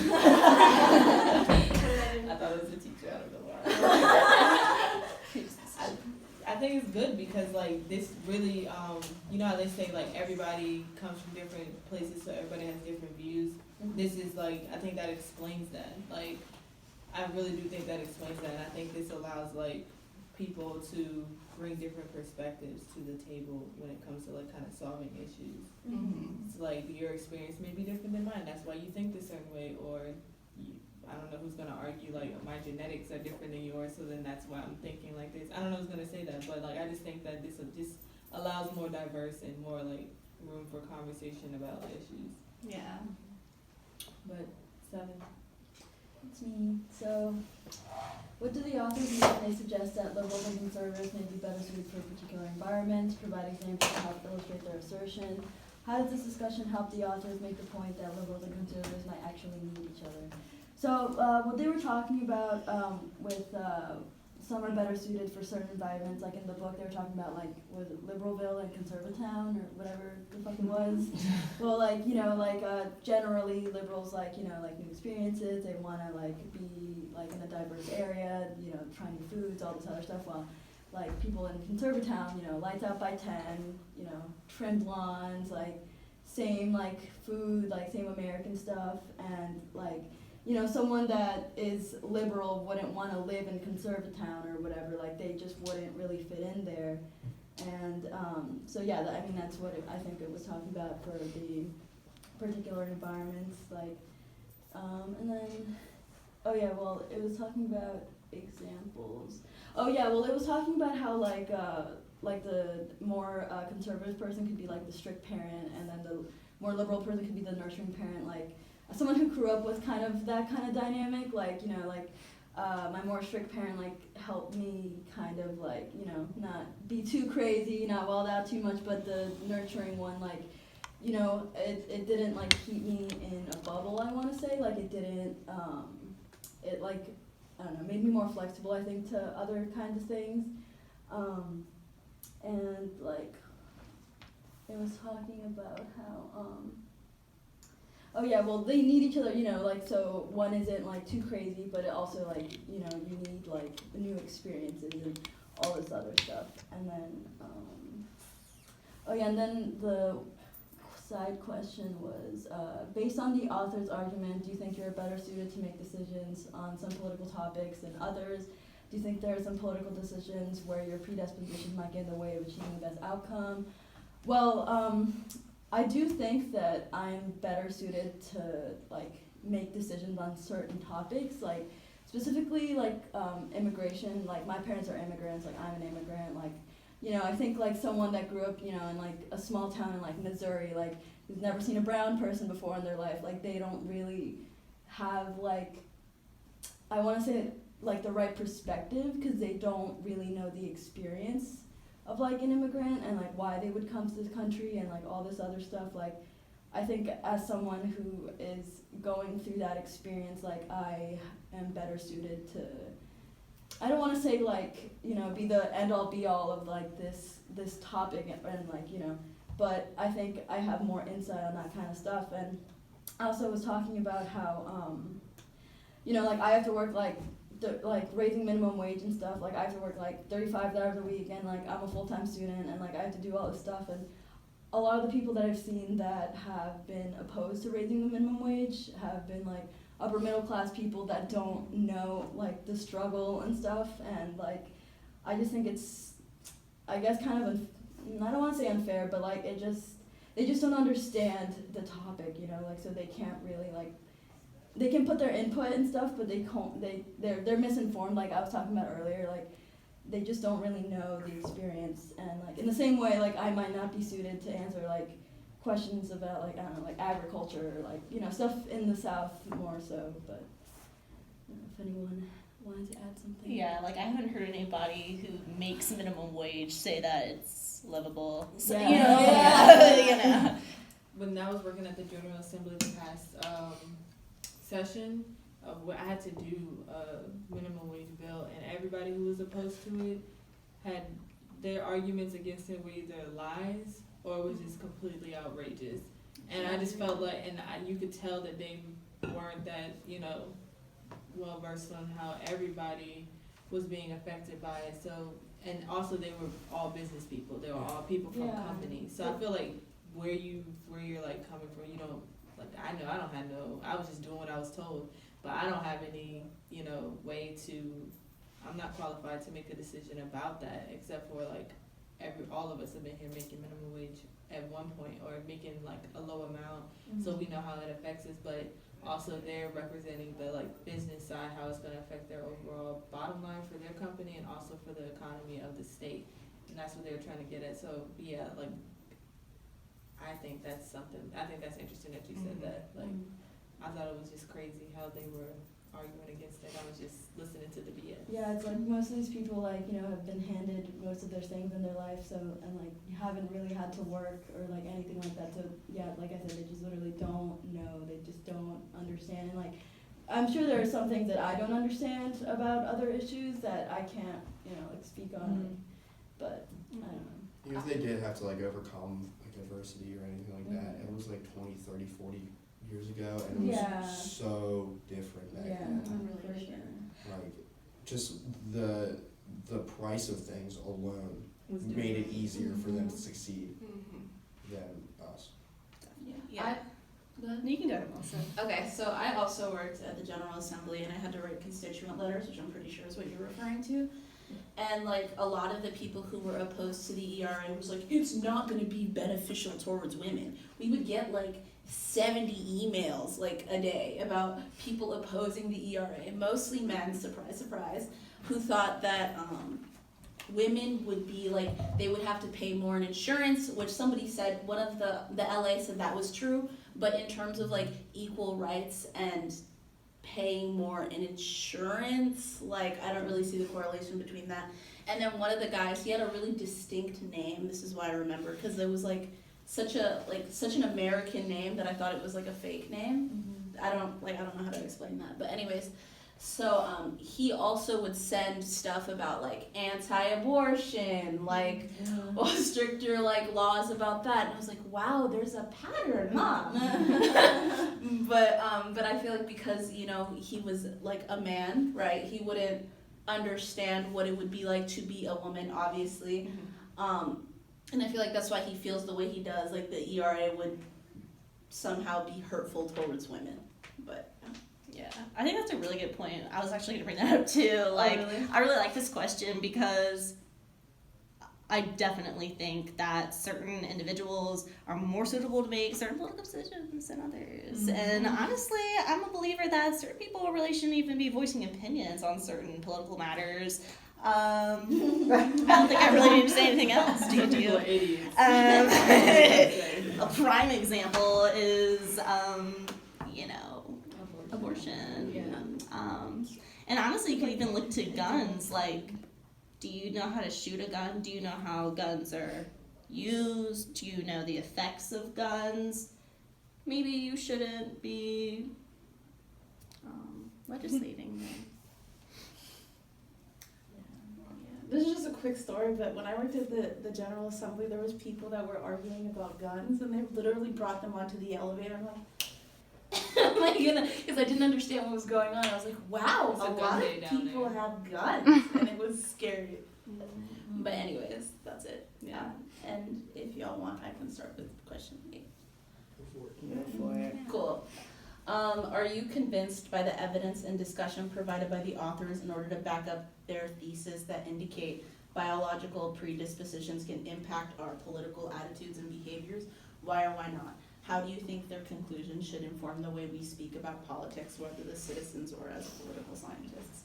thought it was a teacher, I don't know why. I think it's good because, like, this really, you know how they say, like, everybody comes from different places, so everybody has different views. This is, like, I think that explains that. Like, I really do think that explains that, and I think this allows, like, people to bring different perspectives to the table when it comes to, like, kind of solving issues. It's like your experience may be different than mine. That's why you think this certain way, or I don't know who's gonna argue like my genetics are different than yours, so then that's why I'm thinking like this. I don't know who's gonna say that, but like I just think that this allows more diverse and more like room for conversation about issues. Yeah. But 7. It's me. So, what do the authors mean when they suggest that liberals and conservatives may be better suited for particular environments, provide examples to help illustrate their assertion? How does this discussion help the authors make the point that liberals and conservatives might actually need each other? So, what they were talking about with some are better suited for certain environments, like in the book they were talking about like, was it Liberalville and Conservatown or whatever the fuck it was? Well, like, generally liberals like, like new experiences, they want to like be like in a diverse area, try new foods, all this other stuff, while like people in Conservatown, lights out by 10, trimmed lawns, like same like food, like same American stuff, and like, someone that is liberal wouldn't want to live in Conservatown or whatever, like they just wouldn't really fit in there. And so yeah, that's what I think it was talking about for the particular environments, like, and then, it was talking about examples. It was talking about how like the more conservative person could be like the strict parent, and then the more liberal person could be the nurturing parent, like someone who grew up with kind of that kind of dynamic, like, my more strict parent, like, helped me kind of, like, not be too crazy, not wild out too much, but the nurturing one, like, it didn't, like, keep me in a bubble, I want to say, like, it didn't, it, like, I don't know, made me more flexible, I think, to other kinds of things, and, like, it was talking about how, they need each other, like, so one isn't, like, too crazy, but it also, like, you need, like, new experiences and all this other stuff. And then, Oh yeah, and then the side question was, based on the author's argument, do you think you're better suited to make decisions on some political topics than others? Do you think there are some political decisions where your predisposition might get in the way of achieving the best outcome? Well, I do think that I'm better suited to like make decisions on certain topics, like specifically like immigration. Like my parents are immigrants, like I'm an immigrant, like you know, I think like someone that grew up, you know, in like a small town in like Missouri, like who's never seen a brown person before in their life, like they don't really have like, I want to say like the right perspective because they don't really know the experience of like an immigrant and like why they would come to this country and like all this other stuff. Like I think as someone who is going through that experience, like I am better suited to, I don't want to say like, you know, be the end all be all of like this topic and like, you know, but I think I have more insight on that kind of stuff. And I also was talking about how, you know, like I have to work like raising minimum wage and stuff. Like I have to work like 35 hours a week and like I'm a full-time student and like I have to do all this stuff. And a lot of the people that I've seen that have been opposed to raising the minimum wage have been like upper middle class people that don't know like the struggle and stuff. And like I just think it's, I guess kind of I don't want to say unfair, but like they just don't understand the topic, you know, like so they can't really like, they can put their input and stuff, but they can't, they're misinformed, like I was talking about earlier, like they just don't really know the experience. And like in the same way, like I might not be suited to answer like questions about like, I don't know, like agriculture or like, you know, stuff in the South more so. But I don't know if anyone wanted to add something. Yeah, like I haven't heard anybody who makes minimum wage say that it's livable. So, Yeah. you know, Yeah. you know. When I was working at the General Assembly the past session, I had to do a minimum wage bill, and everybody who was opposed to it had their arguments against it were either lies or was just completely outrageous. And I just felt like, you could tell that they weren't that, you know, well versed on how everybody was being affected by it. So, and also they were all business people. They were all people from Yeah. companies. So I feel like where you're like coming from, you don't, like I was just doing what I was told, but I don't have any, you know, way to, I'm not qualified to make a decision about that, except for like all of us have been here making minimum wage at one point or making like a low amount, so we know how it affects us, but also they're representing the like business side, how it's going to affect their overall bottom line for their company and also for the economy of the state, and that's what they were trying to get at. So yeah, like I think that's interesting that you said that. Like I thought it was just crazy how they were arguing against it. I was just listening to the BS. Yeah, it's like most of these people like, you know, have been handed most of their things in their life, so, and like you haven't really had to work or like anything like that, so yeah, like I said, they just literally don't know, they just don't understand. And like I'm sure there are some things that I don't understand about other issues that I can't, you know, like speak on, but I don't know. Even if they did have to like overcome like adversity or anything like that, it was like 20, 30, 40 years ago, and it was Yeah. so different back Yeah, then. for sure. Like just the price of things alone Was made it different. easier for them to succeed than us. Yeah. Go ahead. You can go ahead, Melissa. Okay, so I also worked at the General Assembly and I had to write constituent letters, which I'm pretty sure is what you're referring to. And like a lot of the people who were opposed to the ERA was like, it's not going to be beneficial towards women. We would get like 70 emails like a day about people opposing the ERA, mostly men, surprise, surprise, who thought that women would be like, they would have to pay more in insurance, which somebody said, one of the LA said that was true, but in terms of like equal rights and paying more in insurance, like I don't really see the correlation between that. And then one of the guys, he had a really distinct name, this is why I remember, because it was like such an American name that I thought it was like a fake name. I don't know how to explain that, but anyways, so he also would send stuff about like anti-abortion, like stricter like laws about that, and I was like, wow, there's a pattern, huh? but I feel like because, you know, he was like a man, right, he wouldn't understand what it would be like to be a woman, obviously. And I feel like that's why he feels the way he does, like the ERA would somehow be hurtful towards women. But Yeah, I think that's a really good point. I was actually going to bring that up too. Like, really? I really like this question because I definitely think that certain individuals are more suitable to make certain political decisions than others. And honestly, I'm a believer that certain people really shouldn't even be voicing opinions on certain political matters. I don't think I really need to say anything else. Do People you? are idiots. A prime example is, abortion. Yeah. And honestly, you can even look to guns. Like, do you know how to shoot a gun? Do you know how guns are used? Do you know the effects of guns? Maybe you shouldn't be legislating them. This is just a quick story, but when I worked at the General Assembly, there was people that were arguing about guns, and they literally brought them onto the elevator. I'm like, oh my goodness, because I didn't understand what was going on. I was like, wow, It's a a gun lot day of down people there. have guns, and it was scary. But anyways, that's it. Yeah. And if y'all want, I can start with question 8. Go for it. Cool. Are you convinced by the evidence and discussion provided by the authors in order to back up their thesis that indicate biological predispositions can impact our political attitudes and behaviors? Why or why not? How do you think their conclusions should inform the way we speak about politics, whether as citizens or as political scientists?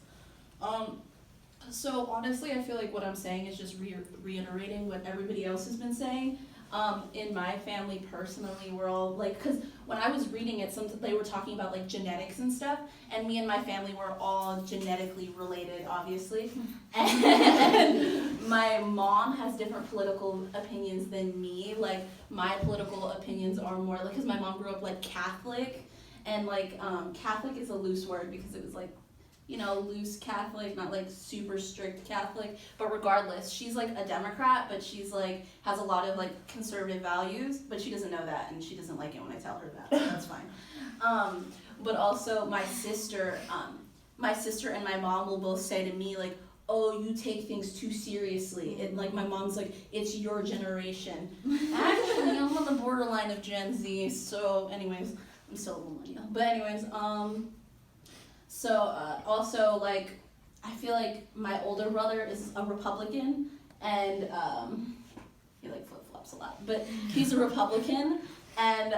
So honestly, I feel like what I'm saying is just reiterating what everybody else has been saying. In my family personally, we're all like, because when I was reading it, they were talking about like genetics and stuff, and me and my family were all genetically related, obviously. And my mom has different political opinions than me. Like, my political opinions are more like, because my mom grew up like Catholic, and like Catholic is a loose word because it was like, loose Catholic, not like super strict Catholic, but regardless, she's like a Democrat, but she's like, has a lot of like conservative values, but she doesn't know that, and she doesn't like it when I tell her that, so that's fine. But also my sister and my mom will both say to me like, oh, you take things too seriously. It like, my mom's like, it's your generation. Actually, I'm on the borderline of Gen Z, so anyways, I'm still a millennial. But anyways, also, like, I feel like my older brother is a Republican, and he like flip-flops a lot, but he's a Republican, and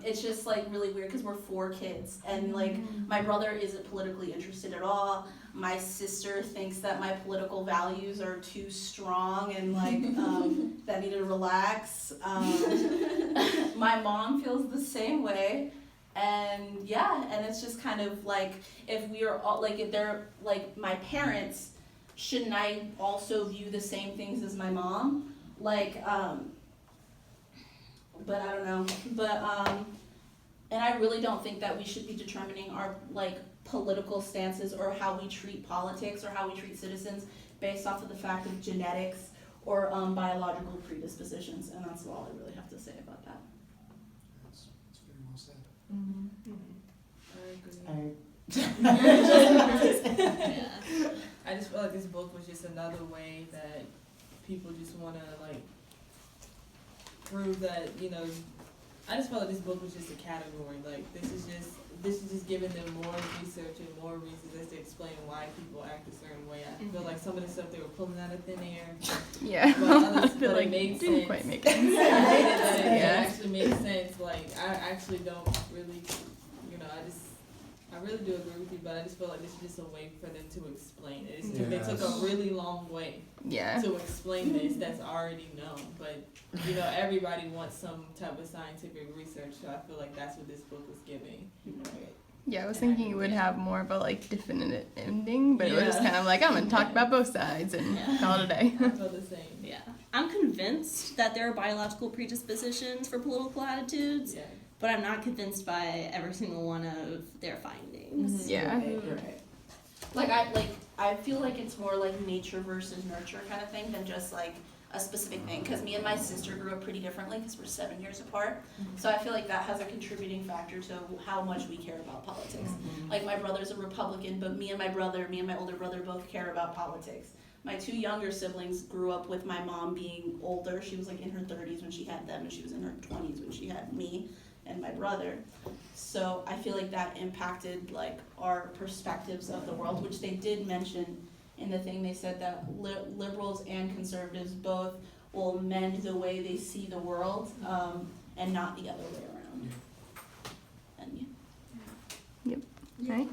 it's just like really weird because we're 4 kids, and like my brother isn't politically interested at all. My sister thinks that my political values are too strong and like that I need to relax. My mom feels the same way. And yeah, and it's just kind of like, if we are all like, if they're like my parents, shouldn't I also view the same things as my mom? Like, but I don't know. But and I really don't think that we should be determining our like political stances or how we treat politics or how we treat citizens based off of the fact of genetics or biological predispositions. And that's all I really have to say about that. That's very well said. I agree. Yeah. I just feel like this book was just another way that people just want to like prove that, I just felt like this book was just a category. Like, this is just giving them more research and more reasons as to explain why people act a certain way. I feel like some of the stuff they were pulling out of thin air. Yeah. But I feel like it made didn't sense. quite make sense. It Yeah. actually made sense. Like, I actually don't really, I really do agree with you, but I just feel like this is just a way for them to explain it. They took a really long way Yeah. to explain this that's already known, but everybody wants some type of scientific research, so I feel like that's what this book was giving. Yeah, I was thinking you would have more of a like definitive ending, but it was just kind of like, I'm gonna talk about both sides and call it a day. I feel the same. Yeah. I'm convinced that there are biological predispositions for political attitudes, Yeah. but I'm not convinced by every single one of their findings. Yeah. Right. I feel like it's more like nature versus nurture kind of thing than just like a specific thing, because me and my sister grew up pretty differently because we're 7 years apart. So I feel like that has a contributing factor to how much we care about politics. Like, my brother's a Republican, but me and my older brother both care about politics. my two younger siblings grew up with my mom being older. She was like in her 30s when she had them, and she was in her 20s when she had me and my brother. So I feel like that impacted like our perspectives of the world, which they did mention in the thing. They said that liberals and conservatives both will mend the way they see the world, and not the other way around. And Right?